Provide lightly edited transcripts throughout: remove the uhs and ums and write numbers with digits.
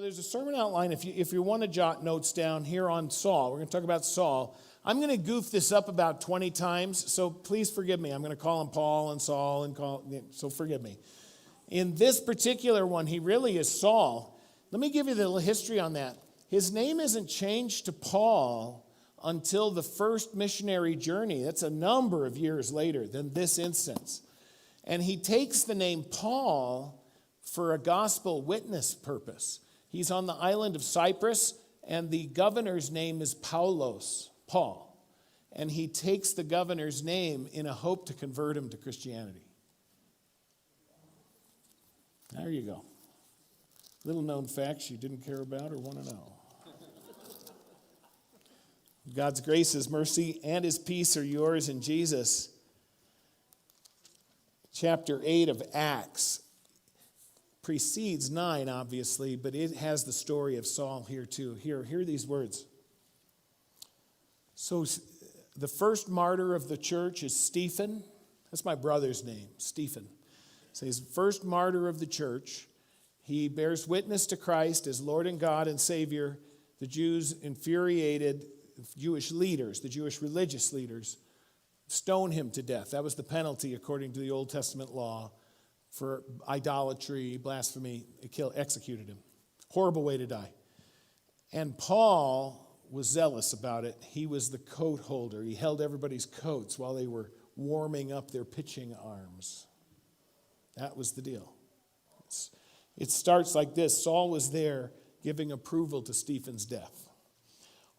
there's a sermon outline. If you want to jot notes down here on Saul, we're going to talk about Saul. I'm going to goof this up about 20 times, so please forgive me. I'm going to call him Paul and Saul, so forgive me. In this particular one, he really is Saul. Let me give you the little history on that. His name isn't changed to Paul until the first missionary journey. That's a number of years later than this instance. And he takes the name Paul for a gospel witness purpose. He's on the island of Cyprus, and the governor's name is Paul. And he takes the governor's name in a hope to convert him to Christianity. There you go. Little known facts you didn't care about or want to know. God's grace, His mercy, and His peace are yours in Jesus. Chapter 8 of Acts precedes 9, obviously, but it has the story of Saul here too. Hear these words. So the first martyr of the church is Stephen. That's my brother's name, Stephen. So he's the first martyr of the church. He bears witness to Christ as Lord and God and Savior. The Jews infuriated Jewish leaders, the Jewish religious leaders, stone him to death. That was the penalty according to the Old Testament law for idolatry, blasphemy. Executed him. Horrible way to die. And Paul was zealous about it. He was the coat holder. He held everybody's coats while they were warming up their pitching arms. That was the deal. It starts like this. Saul was there giving approval to Stephen's death.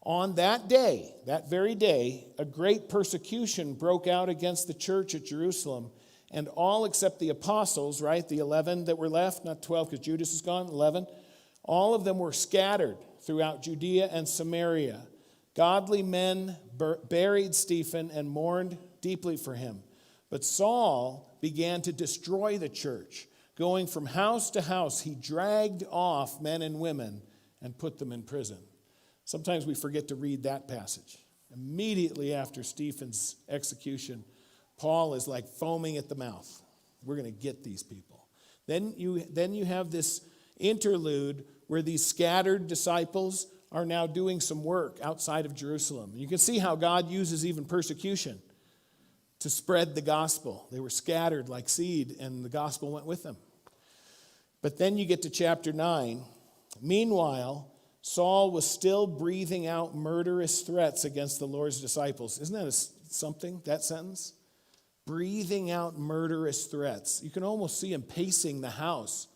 On that day, that very day, a great persecution broke out against the church at Jerusalem, and all except the apostles, right, the 11 that were left, not 12 because Judas is gone, 11, all of them were scattered throughout Judea and Samaria. Godly men buried Stephen and mourned deeply for him. But Saul began to destroy the church. Going from house to house, he dragged off men and women and put them in prison. Sometimes we forget to read that passage. Immediately after Stephen's execution, Paul is like foaming at the mouth. We're going to get these people. Then you have this interlude where these scattered disciples are now doing some work outside of Jerusalem. You can see how God uses even persecution to spread the gospel. They were scattered like seed, and the gospel went with them. But then you get to chapter 9. Meanwhile, Saul was still breathing out murderous threats against the Lord's disciples. Isn't that something, that sentence? Breathing out murderous threats. You can almost see him pacing the house.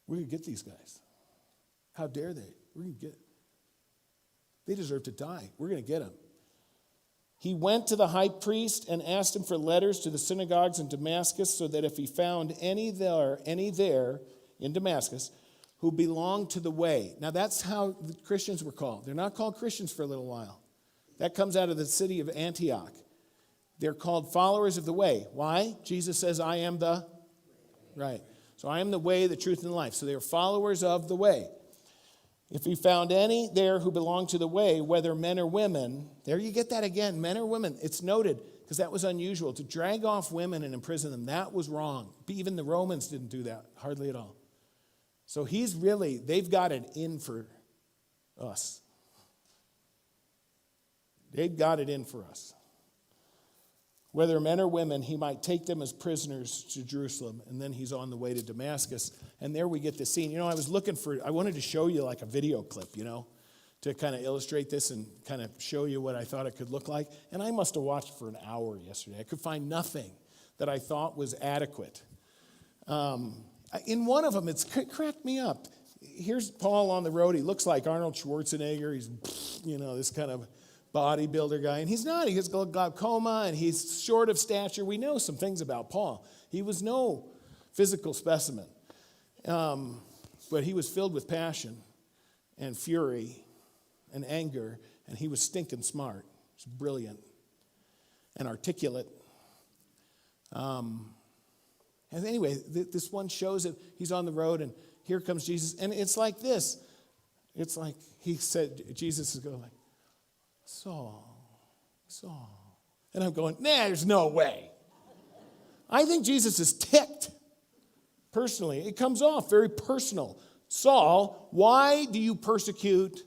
We're going to get these guys. How dare they? They deserve to die. We're going to get them. He went to the high priest and asked him for letters to the synagogues in Damascus, so that if he found any there in Damascus who belonged to the way. Now that's how the Christians were called. They're not called Christians for a little while. That comes out of the city of Antioch. They're called followers of the way. Why? Jesus says, I am the right. So I am the way, the truth, and the life. So they are followers of the way. If he found any there who belonged to the way, whether men or women, there you get that again, men or women. It's noted because that was unusual. To drag off women and imprison them, that was wrong. Even the Romans didn't do that, hardly at all. So they've got it in for us. They've got it in for us. Whether men or women, he might take them as prisoners to Jerusalem, and then he's on the way to Damascus. And there we get the scene. I wanted to show you like a video clip, to kind of illustrate this and kind of show you what I thought it could look like. And I must have watched for an hour yesterday. I could find nothing that I thought was adequate. In one of them, it's cracked me up. Here's Paul on the road. He looks like Arnold Schwarzenegger. He's, this kind of bodybuilder guy. And he's not. He has glaucoma, and he's short of stature. We know some things about Paul. He was no physical specimen. But he was filled with passion and fury and anger, and he was stinking smart. He was brilliant and articulate. And anyway, this one shows that he's on the road, and here comes Jesus. And it's like this. It's like Jesus is going like, Saul. And I'm going, there's no way. I think Jesus is ticked. Personally, it comes off very personal. Saul, why do you persecute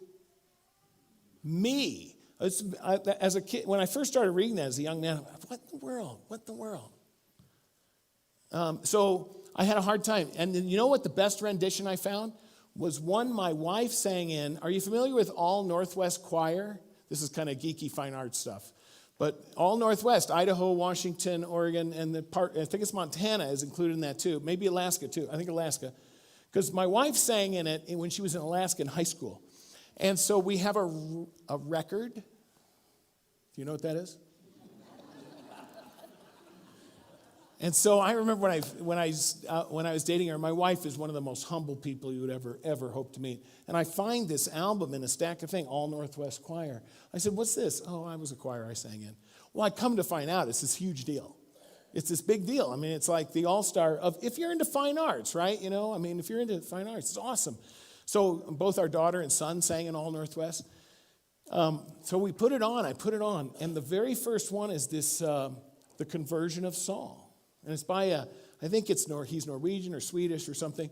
me? As a kid, when I first started reading that as a young man, what in the world? What in the world? So I had a hard time. And then you know what the best rendition I found? Was one my wife sang in. Are you familiar with All Northwest Choir? This is kind of geeky fine art stuff. But All Northwest, Idaho, Washington, Oregon, and the part, I think it's Montana is included in that too. Maybe Alaska too. I think Alaska. Because my wife sang in it when she was in Alaska in high school. And so we have a record. Do you know what that is? And so I remember when I was dating her, my wife is one of the most humble people you would ever hope to meet. And I find this album in a stack of things, All Northwest Choir. I said, "What's this?" "Oh, I was a choir I sang in." Well, I come to find out it's this huge deal. It's this big deal. I mean, it's like the all-star of, if you're into fine arts, right? You know, I mean, if you're into fine arts, it's awesome. So both our daughter and son sang in All Northwest. So we put it on. I put it on. And the very first one is this, the conversion of Saul. And it's by I think he's Norwegian or Swedish or something.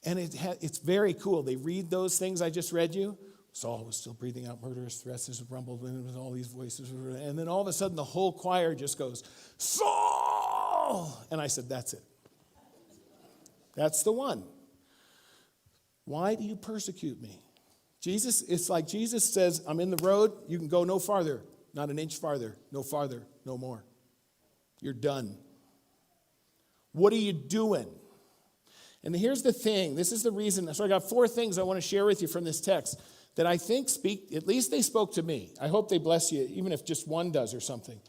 And it's very cool. They read those things I just read you. Saul was still breathing out murderous threats as it rumbled with all these voices. And then all of a sudden the whole choir just goes, "Saul!" And I said, "That's it. That's the one. Why do you persecute me?" It's like Jesus says, "I'm in the road. You can go no farther, not an inch farther, no more. You're done. What are you doing?" And here's the thing. This is the reason. So I got 4 things I want to share with you from this text that I think at least they spoke to me. I hope they bless you, even if just one does or something.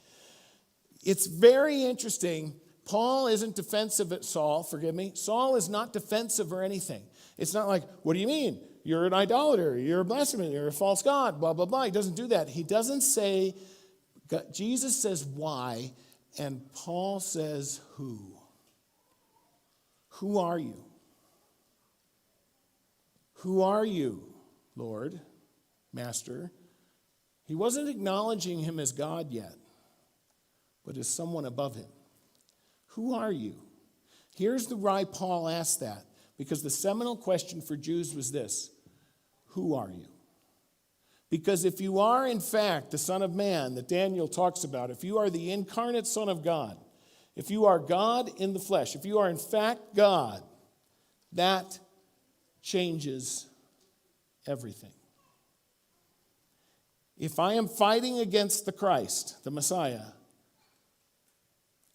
It's very interesting. Paul isn't defensive at Saul, forgive me. Saul is not defensive or anything. It's not like, "What do you mean? You're an idolater, you're a blasphemer, you're a false god, blah, blah, blah." He doesn't do that. He doesn't say, Jesus says why, and Paul says who. Who are you? Who are you, Lord, Master? He wasn't acknowledging him as God yet, but as someone above him. Who are you? Here's the why Paul asked that, because the seminal question for Jews was this: who are you? Because if you are, in fact, the Son of Man that Daniel talks about, if you are the incarnate Son of God, if you are God in the flesh, if you are in fact God, that changes everything. If I am fighting against the Christ, the Messiah,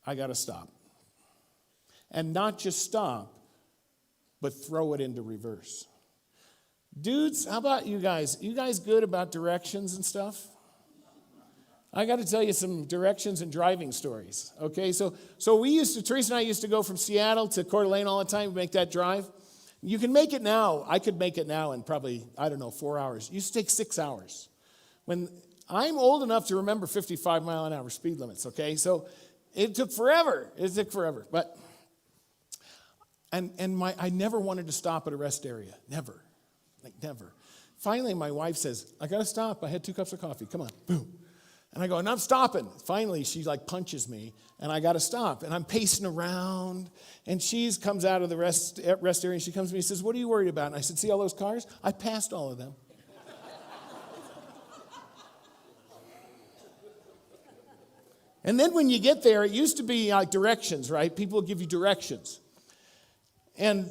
I got to stop. And not just stop, but throw it into reverse. Dudes, how about you guys? You guys good about directions and stuff? I got to tell you some directions and driving stories, okay? So Teresa and I used to go from Seattle to Coeur d'Alene all the time, make that drive. You can make it now. I could make it now in probably, 4 hours. It used to take 6 hours. When I'm old enough to remember 55 mile an hour speed limits, okay? So it took forever. But, I never wanted to stop at a rest area. Never. Finally, my wife says, "I got to stop. I had 2 cups of coffee. Come on." Boom. And I go, "And I'm stopping." Finally, she punches me, and I got to stop. And I'm pacing around, and she comes out of the rest area, and she comes to me and says, "What are you worried about?" And I said, "See all those cars? I passed all of them." And then when you get there, it used to be like directions, right? People give you directions. And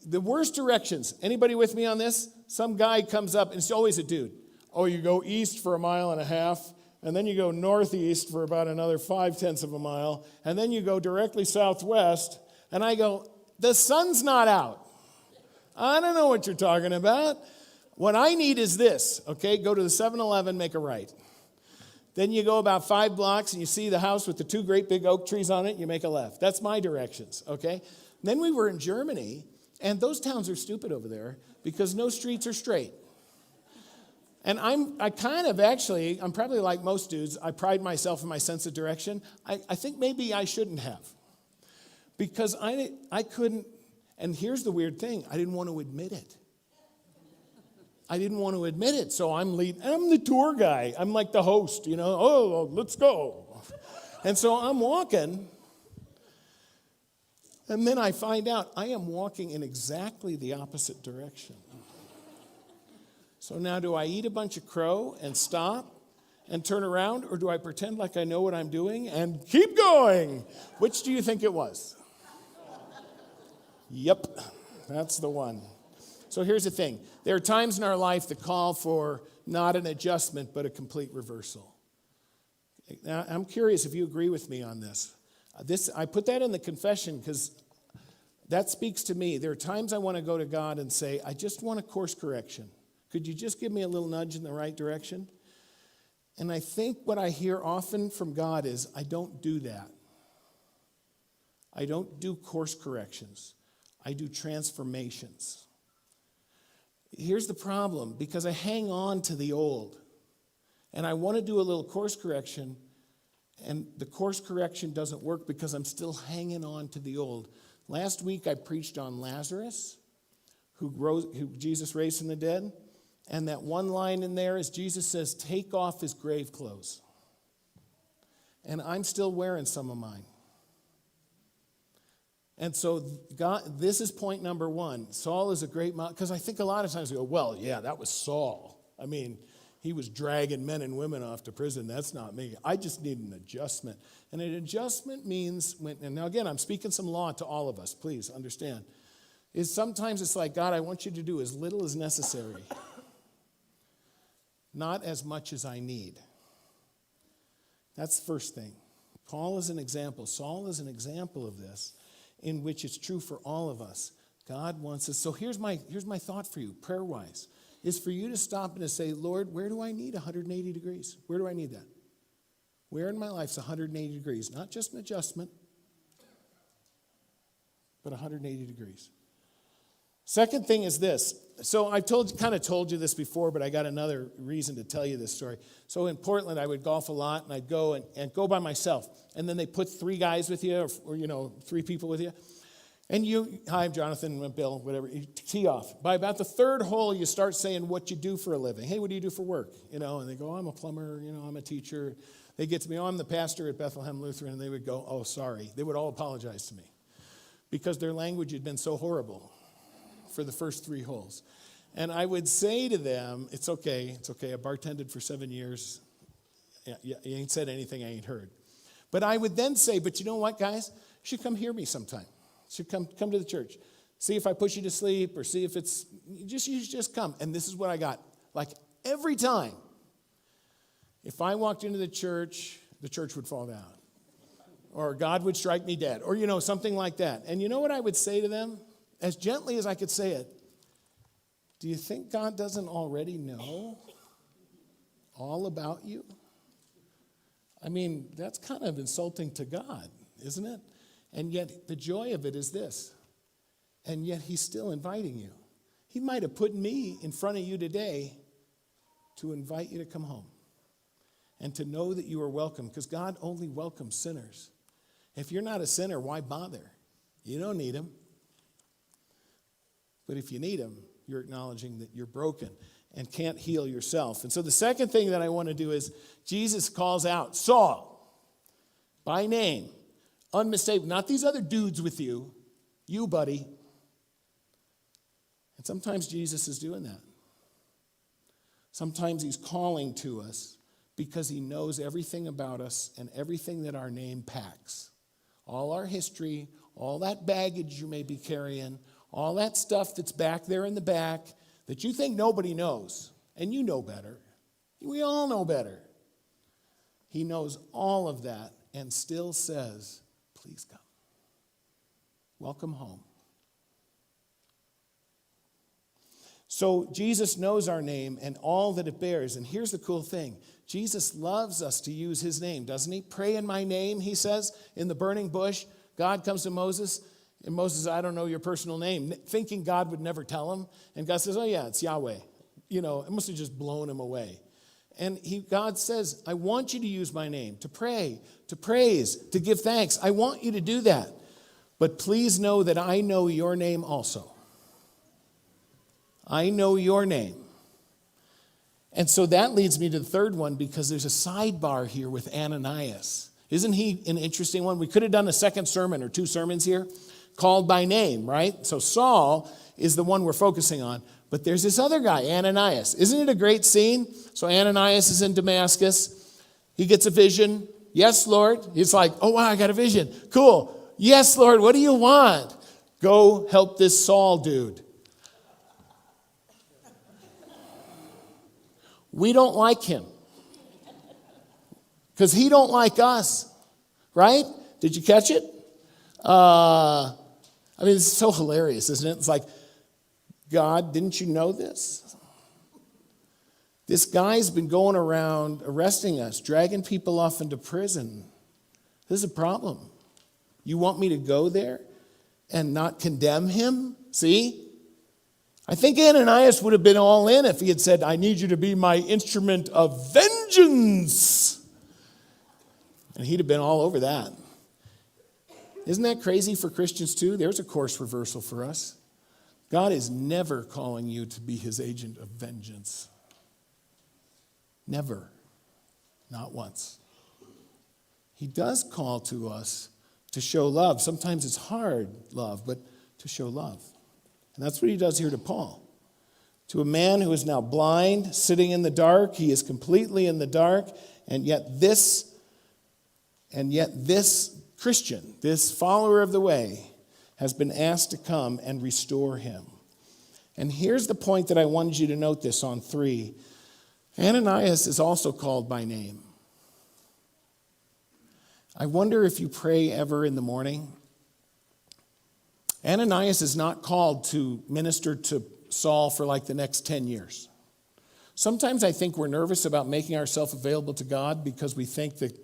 the worst directions, anybody with me on this? Some guy comes up, and it's always a dude. "Oh, you go east for 1.5 miles, and then you go northeast for about another 0.5 of a mile, and then you go directly southwest." And I go, "The sun's not out. I don't know what you're talking about. What I need is this, okay? Go to the 7-Eleven, make a right. Then you go about 5 blocks, and you see the house with the 2 great big oak trees on it, you make a left." That's my directions, okay? Then we were in Germany, and those towns are stupid over there because no streets are straight. And I'm probably like most dudes, I pride myself in my sense of direction. I think maybe I shouldn't have. Because I couldn't, and here's the weird thing, I didn't want to admit it. So I'm the tour guy. I'm like the host, "Oh, let's go." And so I'm walking. And then I find out I am walking in exactly the opposite direction. So now do I eat a bunch of crow and stop and turn around, or do I pretend like I know what I'm doing and keep going? Which do you think it was? Yep, that's the one. So here's the thing. There are times in our life that call for not an adjustment, but a complete reversal. Now, I'm curious if you agree with me on this. I put that in the confession because that speaks to me. There are times I want to go to God and say, I just want a course correction. Could you just give me a little nudge in the right direction? And I think what I hear often from God is, I don't do that. I don't do course corrections. I do transformations. Here's the problem, because I hang on to the old. And I want to do a little course correction, and the course correction doesn't work because I'm still hanging on to the old. Last week I preached on Lazarus, who Jesus raised from the dead. And that one line in there is Jesus says, take off his grave clothes. And I'm still wearing some of mine. And so God, this is point number one. Saul is a great model, because I think a lot of times we go, well, yeah, that was Saul. I mean, he was dragging men and women off to prison. That's not me. I just need an adjustment. And an adjustment means, and now again, I'm speaking some law to all of us, please understand, is sometimes it's like, God, I want you to do as little as necessary. Not as much as I need. That's the first thing. Paul is an example. Saul is an example of this, in which it's true for all of us. God wants us. So here's my thought for you, prayer-wise, is for you to stop and to say, Lord, where do I need 180 degrees? Where do I need that? Where in my life's 180 degrees? Not just an adjustment, but 180 degrees. Second thing is this. So I kind of told you this before, but I got another reason to tell you this story. So in Portland, I would golf a lot, and I'd go and go by myself. And then they put three guys with you, or three people with you. And hi, I'm Jonathan, I'm Bill, whatever, you tee off. By about the third hole, you start saying what you do for a living. Hey, what do you do for work? And they go, I'm a plumber, I'm a teacher. They get to me, I'm the pastor at Bethlehem Lutheran, and they would go, oh, sorry. They would all apologize to me because their language had been so horrible for the first three holes. And I would say to them, it's okay. I bartended for 7 years. You ain't said anything I ain't heard. But I would then say, but you know what, guys? You should come hear me sometime. You should come to the church. See if I push you to sleep, or see if it's, you should just come. And this is what I got. Like every time, if I walked into the church would fall down. Or God would strike me dead. Or, something like that. And you know what I would say to them? As gently as I could say it, do you think God doesn't already know all about you? I mean, that's kind of insulting to God, isn't it? And yet the joy of it is this. And yet he's still inviting you. He might have put me in front of you today to invite you to come home and to know that you are welcome, because God only welcomes sinners. If you're not a sinner, why bother? You don't need him. But if you need him, you're acknowledging that you're broken and can't heal yourself. And so the second thing that I want to do is Jesus calls out Saul by name, unmistakable. Not these other dudes with you, buddy. And sometimes Jesus is doing that. Sometimes he's calling to us because he knows everything about us and everything that our name packs. All our history, all that baggage you may be carrying, all that stuff that's back there in the back that you think nobody knows, and you know better. We all know better. He knows all of that and still says, please come. Welcome home. So Jesus knows our name and all that it bears. And here's the cool thing. Jesus loves us to use his name, doesn't he? Pray in my name, he says, in the burning bush. God comes to Moses. And Moses says, I don't know your personal name, thinking God would never tell him. And God says, oh yeah, it's Yahweh. It must have just blown him away. And God says, I want you to use my name, to pray, to praise, to give thanks. I want you to do that. But please know that I know your name also. I know your name. And so that leads me to the third one, because there's a sidebar here with Ananias. Isn't he an interesting one? We could have done a second sermon or two sermons here, called by name, right? So Saul is the one we're focusing on. But there's this other guy, Ananias. Isn't it a great scene? So Ananias is in Damascus. He gets a vision. Yes, Lord. He's like, oh, wow, I got a vision. Cool. Yes, Lord, what do you want? Go help this Saul dude. We don't like him. Because he don't like us. Right? Did you catch it? I mean, it's so hilarious, isn't it? It's like, God, didn't you know this? This guy's been going around arresting us, dragging people off into prison. This is a problem. You want me to go there and not condemn him? See? I think Ananias would have been all in if he had said, I need you to be my instrument of vengeance. And he'd have been all over that. Isn't that crazy for Christians too? There's a course reversal for us. God is never calling you to be his agent of vengeance. Never. Not once. He does call to us to show love. Sometimes it's hard love, but to show love. And that's what he does here to Paul. To a man who is now blind, sitting in the dark, he is completely in the dark, and yet this Christian, this follower of the way, has been asked to come and restore him. And here's the point that I wanted you to note this on 3. Ananias is also called by name. I wonder if you pray ever in the morning. Ananias is not called to minister to Saul for like the next 10 years. Sometimes I think we're nervous about making ourselves available to God because we think that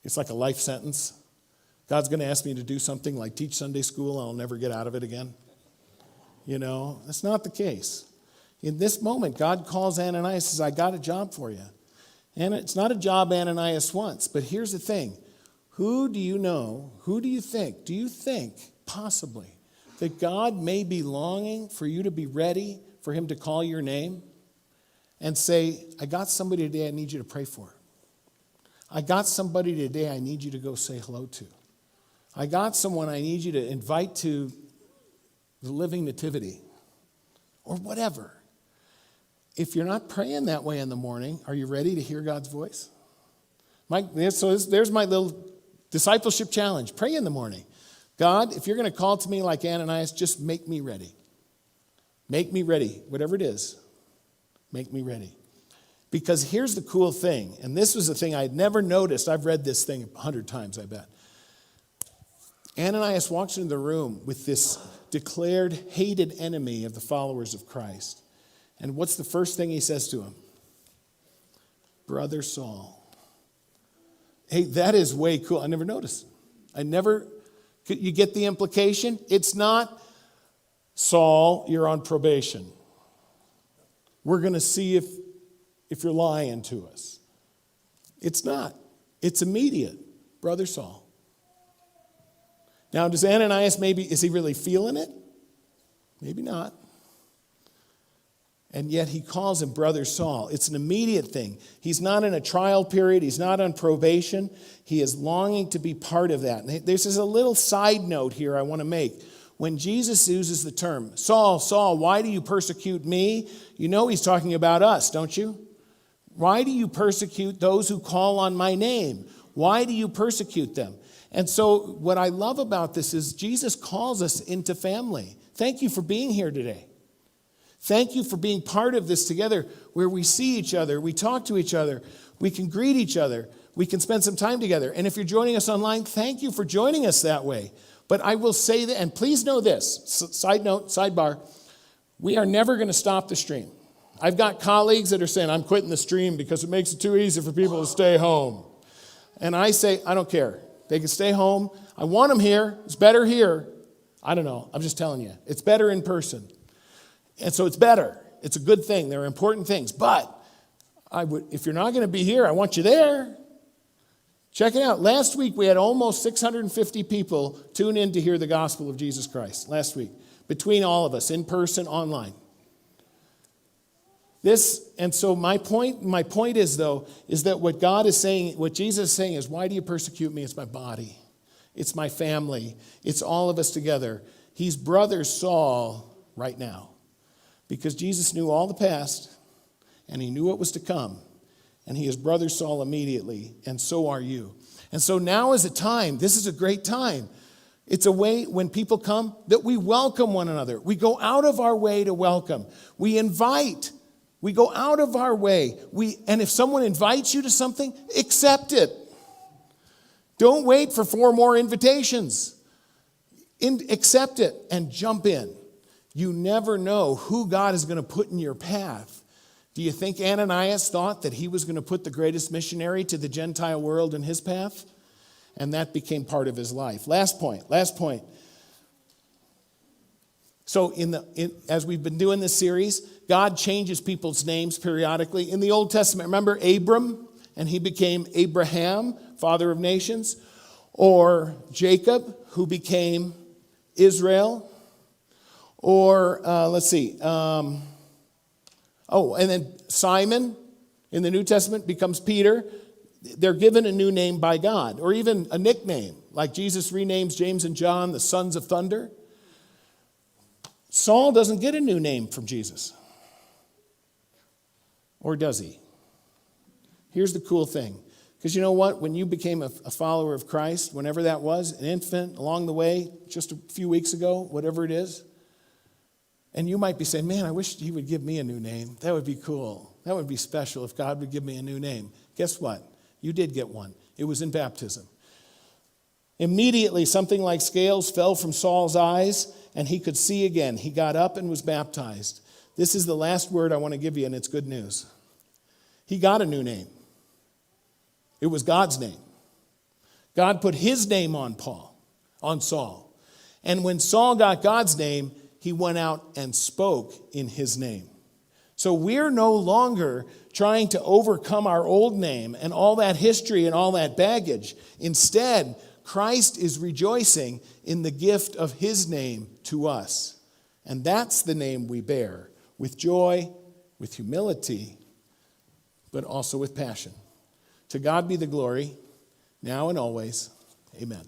it's like a life sentence. God's going to ask me to do something like teach Sunday school and I'll never get out of it again. You know, that's not the case. In this moment, God calls Ananias and says, I got a job for you. And it's not a job Ananias wants, but here's the thing. Who do you know, who do you think? Do you think possibly that God may be longing for you to be ready for him to call your name and say, I got somebody today I need you to pray for. I got somebody today I need you to go say hello to. I got someone I need you to invite to the living nativity or whatever. If you're not praying that way in the morning, are you ready to hear God's voice? There's my little discipleship challenge. Pray in the morning. God, if you're going to call to me like Ananias, just make me ready. Make me ready, whatever it is. Make me ready. Because here's the cool thing, and this was the thing I had never noticed. I've read this thing 100 times, I bet. Ananias walks into the room with this declared hated enemy of the followers of Christ. And what's the first thing he says to him? Brother Saul. Hey, that is way cool. I never noticed. You get the implication? It's not, Saul, you're on probation. We're going to see if you're lying to us. It's not. It's immediate. Brother Saul. Now, does Ananias is he really feeling it? Maybe not. And yet he calls him Brother Saul. It's an immediate thing. He's not in a trial period. He's not on probation. He is longing to be part of that. And there's a little side note here I want to make. When Jesus uses the term, Saul, Saul, why do you persecute me? You know he's talking about us, don't you? Why do you persecute those who call on my name? Why do you persecute them? And so what I love about this is Jesus calls us into family. Thank you for being here today. Thank you for being part of this together where we see each other, we talk to each other, we can greet each other, we can spend some time together. And if you're joining us online, thank you for joining us that way. But I will say that, and please know this, side note, sidebar, we are never going to stop the stream. I've got colleagues that are saying, I'm quitting the stream because it makes it too easy for people to stay home. And I say, I don't care. They can stay home. I want them here. It's better here. I don't know. I'm just telling you. It's better in person. And so it's better. It's a good thing. There are important things. But if you're not going to be here, I want you there. Check it out. Last week, we had almost 650 people tune in to hear the gospel of Jesus Christ. Last week. Between all of us, in person, online. And so my point is, though, is that what God is saying, what Jesus is saying is, why do you persecute me? It's my body. It's my family. It's all of us together. He's brother Saul right now. Because Jesus knew all the past, and he knew what was to come. And he is brother Saul immediately, and so are you. And so now is a time, this is a great time. It's a way when people come that we welcome one another. We go out of our way to welcome. We invite. We go out of our way. And if someone invites you to something, accept it. Don't wait for 4 more invitations. Accept it and jump in. You never know who God is going to put in your path. Do you think Ananias thought that he was going to put the greatest missionary to the Gentile world in his path? And that became part of his life. Last point. So as we've been doing this series, God changes people's names periodically. In the Old Testament, remember Abram, and he became Abraham, father of nations, or Jacob, who became Israel, or and then Simon in the New Testament becomes Peter. They're given a new name by God, or even a nickname, like Jesus renames James and John the sons of thunder. Saul doesn't get a new name from Jesus. Or does he? Here's the cool thing. Because you know what? When you became a follower of Christ, whenever that was, an infant along the way, just a few weeks ago, whatever it is, and you might be saying, man, I wish he would give me a new name. That would be cool. That would be special if God would give me a new name. Guess what? You did get one. It was in baptism. Immediately, something like scales fell from Saul's eyes, and he could see again. He got up and was baptized. This is the last word I want to give you, and it's good news. He got a new name. It was God's name. God put his name on Saul. And when Saul got God's name, he went out and spoke in his name. So we're no longer trying to overcome our old name and all that history and all that baggage. Instead, Christ is rejoicing in the gift of his name to us. And that's the name we bear, with joy, with humility, but also with passion. To God be the glory, now and always. Amen.